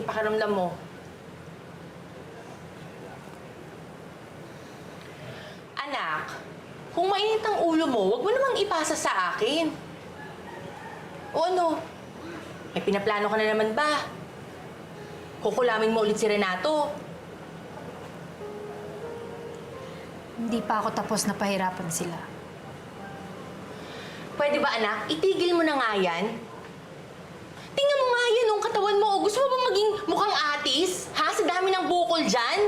pakiramdam mo? Anak, kung mainit ang ulo mo, huwag mo namang ipasa sa akin. O ano? May pinaplano ka na naman ba? Kukulamin mo ulit si Renato. Hindi pa ako tapos na pahirapan sila. Pwede ba, anak? Itigil mo na nga yan. Tingnan mo nga yan, yung katawan mo. Gusto mo ba maging mukhang atis? Ha? Sa dami ng bukol dyan?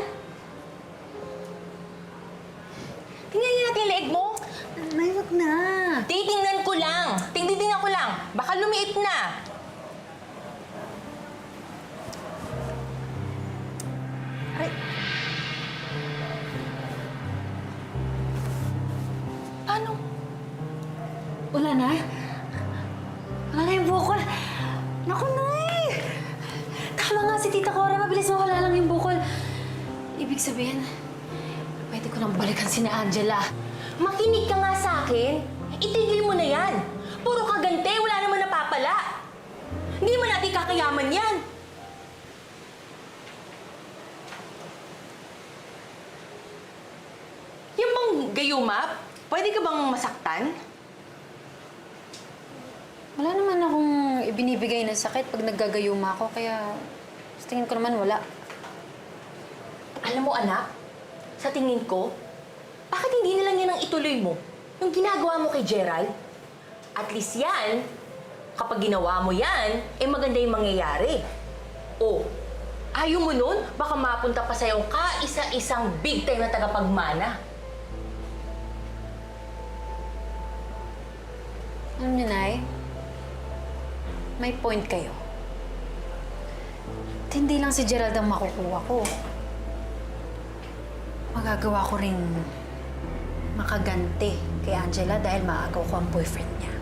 Tingnan niyo natin yung leeg mo. Nay, wag na. Titingnan ko lang. Tingnan ko lang. Baka lumiit na. Ay. Paano? Wala na? Wala na yung bukol. Naku, Nay! Tama nga si Tita Cora. Mabilis mawala lang yung bukol. Ibig sabihin, pwede ko nang balikan si na Angela. Makinig ka nga sa akin. Itigil mo na yan. Puro kagante, wala naman napapala. Hindi man natin kakayaman yan. Yung bang gayumap, pwede ka bang masaktan? Wala naman akong ibinibigay ng sakit pag naggagayuma ako, kaya sa tingin ko naman wala. Alam mo, anak, sa tingin ko, bakit hindi na lang yan ang ituloy mo? Yung ginagawa mo kay Gerald? At least yan, kapag ginawa mo yan, eh maganda yung mangyayari. O, ayaw mo nun, baka mapunta pa sa'yo kaisa-isang big time na tagapagmana. Alam niyo, Nay, may point kayo. At hindi lang si Gerald ang makukuha ko. Magagawa ko rin makaganti kay Angela dahil maagaw ko ang boyfriend niya.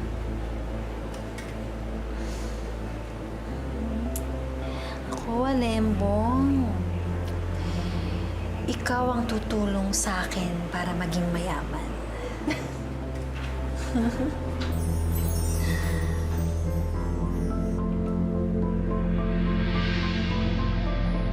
Ako, Lembong. Ikaw ang tutulong sa akin para maging mayaman.